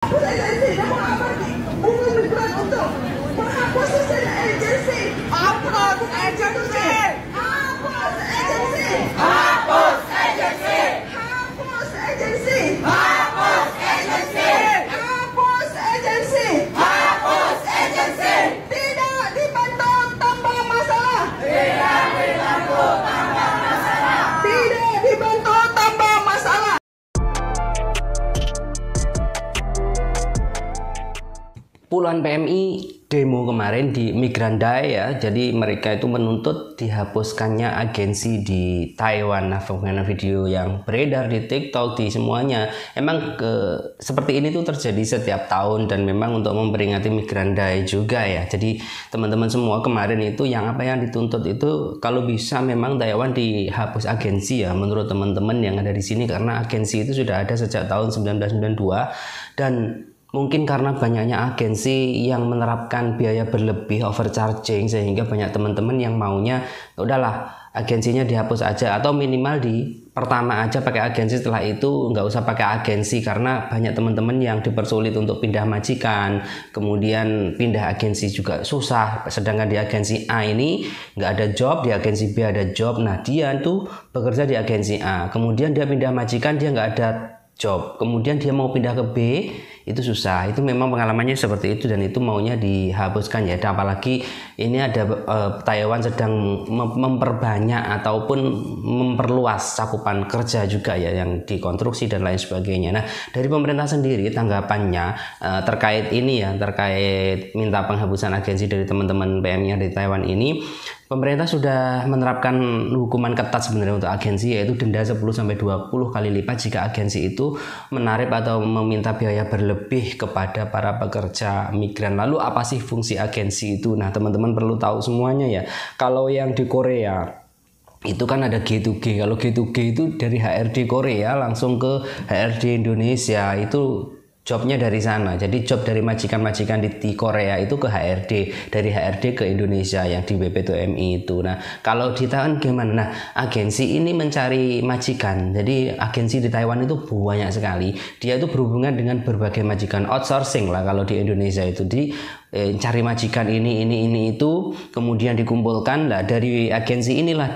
Agensi dan mengamati umum migran untuk menghapus sistem agensi. Hapus agensi. Hapus agensi. Hapus agensi. Hapus agensi. Hapus agensi. Hapus agensi. Hapus agensi. Tidak dibantu tambah masalah. Tidak dibantu tambah masalah. Tidak dibantu tambah masalah. Puluhan PMI demo kemarin di Migrandai ya, jadi mereka itu menuntut dihapuskannya agensi di Taiwan. Nah, fenomena video yang beredar di TikTok di semuanya, emang seperti ini tuh terjadi setiap tahun dan memang untuk memperingati Migrandai juga ya. Jadi teman-teman semua kemarin itu yang dituntut itu kalau bisa memang Taiwan dihapus agensi ya, menurut teman-teman yang ada di sini, karena agensi itu sudah ada sejak tahun 1992 dan mungkin karena banyaknya agensi yang menerapkan biaya berlebih, overcharging, sehingga banyak teman-teman yang maunya udahlah agensinya dihapus aja, atau minimal di pertama aja pakai agensi, setelah itu nggak usah pakai agensi, karena banyak teman-teman yang dipersulit untuk pindah majikan, kemudian pindah agensi juga susah, sedangkan di agensi A ini nggak ada job, di agensi B ada job. Nah, dia tuh bekerja di agensi A, kemudian dia pindah majikan, dia nggak ada job, kemudian dia mau pindah ke B, itu susah. Itu memang pengalamannya seperti itu dan itu maunya dihapuskan ya. Dan apalagi ini ada Taiwan sedang memperbanyak ataupun memperluas cakupan kerja juga ya, yang dikonstruksi dan lain sebagainya. Nah, dari pemerintah sendiri tanggapannya terkait ini ya, terkait minta penghapusan agensi dari teman-teman PMI di Taiwan ini, pemerintah sudah menerapkan hukuman ketat sebenarnya untuk agensi, yaitu denda 10-20 kali lipat jika agensi itu menarik atau meminta biaya berlebih kepada para pekerja migran. Lalu apa sih fungsi agensi itu? Nah, teman-teman perlu tahu semuanya ya. Kalau yang di Korea itu kan ada G2G. Kalau G2G itu dari HRD Korea langsung ke HRD Indonesia, itu jobnya dari sana. Jadi job dari majikan-majikan di Korea itu ke HRD, dari HRD ke Indonesia yang di BP2MI itu. Nah, kalau di Taiwan gimana? Nah, agensi ini mencari majikan. Jadi agensi di Taiwan itu banyak sekali. Dia itu berhubungan dengan berbagai majikan, outsourcing lah kalau di Indonesia itu. Cari majikan ini itu, kemudian dikumpulkan lah dari agensi inilah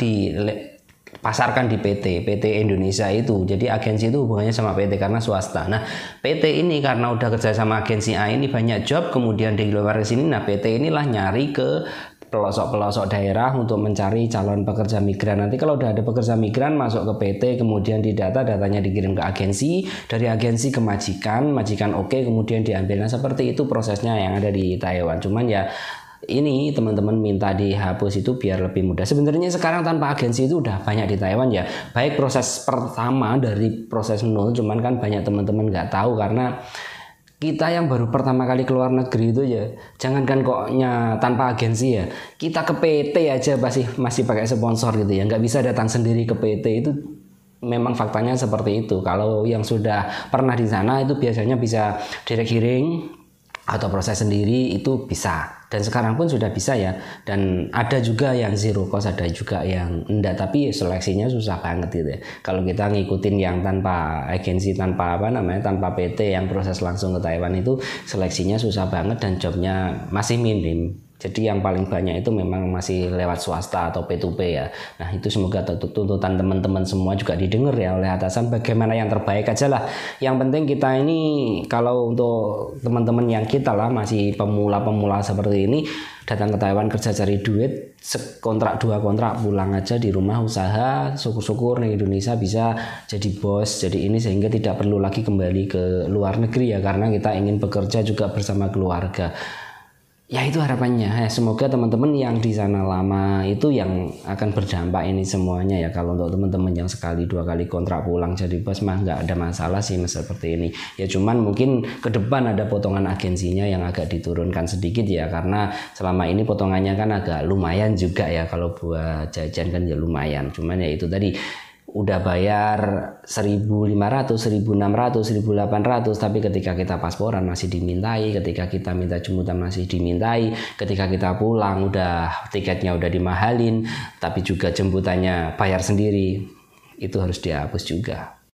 pasarkan di PT Indonesia itu. Jadi agensi itu hubungannya sama PT karena swasta. Nah, PT ini karena udah kerja sama agensi A ini banyak job, kemudian di luar sini, nah PT inilah nyari ke pelosok-pelosok daerah untuk mencari calon pekerja migran. Nanti kalau udah ada pekerja migran masuk ke PT, kemudian datanya dikirim ke agensi, dari agensi ke majikan oke, kemudian diambil. Nah, seperti itu prosesnya yang ada di Taiwan. Cuman ya ini teman-teman minta dihapus itu biar lebih mudah. Sebenarnya sekarang tanpa agensi itu udah banyak di Taiwan ya. Baik proses pertama dari proses nol, cuman kan banyak teman-teman nggak tahu karena kita yang baru pertama kali keluar negeri itu ya, jangankan koknya tanpa agensi ya, kita ke PT aja masih pakai sponsor gitu ya, nggak bisa datang sendiri ke PT. Itu memang faktanya seperti itu. Kalau yang sudah pernah di sana itu biasanya bisa direct hearing atau proses sendiri itu bisa, dan sekarang pun sudah bisa ya, dan ada juga yang zero cost, ada juga yang enggak, tapi seleksinya susah banget gitu ya. Kalau kita ngikutin yang tanpa agensi, tanpa PT yang proses langsung ke Taiwan itu seleksinya susah banget dan jobnya masih minim. Jadi yang paling banyak itu memang masih lewat swasta atau P2P ya. Nah, itu semoga tuntutan teman-teman semua juga didengar ya oleh atasan, bagaimana yang terbaik aja lah. Yang penting kita ini, kalau untuk teman-teman yang kita lah masih pemula-pemula seperti ini, datang ke Taiwan kerja cari duit, kontrak 2 kontrak, pulang aja di rumah usaha, syukur-syukur di Indonesia bisa jadi bos, jadi ini, sehingga tidak perlu lagi kembali ke luar negeri ya, karena kita ingin bekerja juga bersama keluarga. Ya, itu harapannya. Semoga teman-teman yang di sana lama itu yang akan berdampak ini semuanya ya. Kalau untuk teman-teman yang sekali 2 kali kontrak pulang jadi bos mah nggak ada masalah sih seperti ini. Ya cuman mungkin ke depan ada potongan agensinya yang agak diturunkan sedikit ya, karena selama ini potongannya kan agak lumayan juga ya, kalau buat jajan kan ya lumayan. Cuman ya itu tadi, udah bayar 1.500, 1.600, 1.800, tapi ketika kita pasporan masih dimintai, ketika kita minta jemputan masih dimintai, ketika kita pulang udah tiketnya udah dimahalin, tapi juga jemputannya bayar sendiri, itu harus dihapus juga.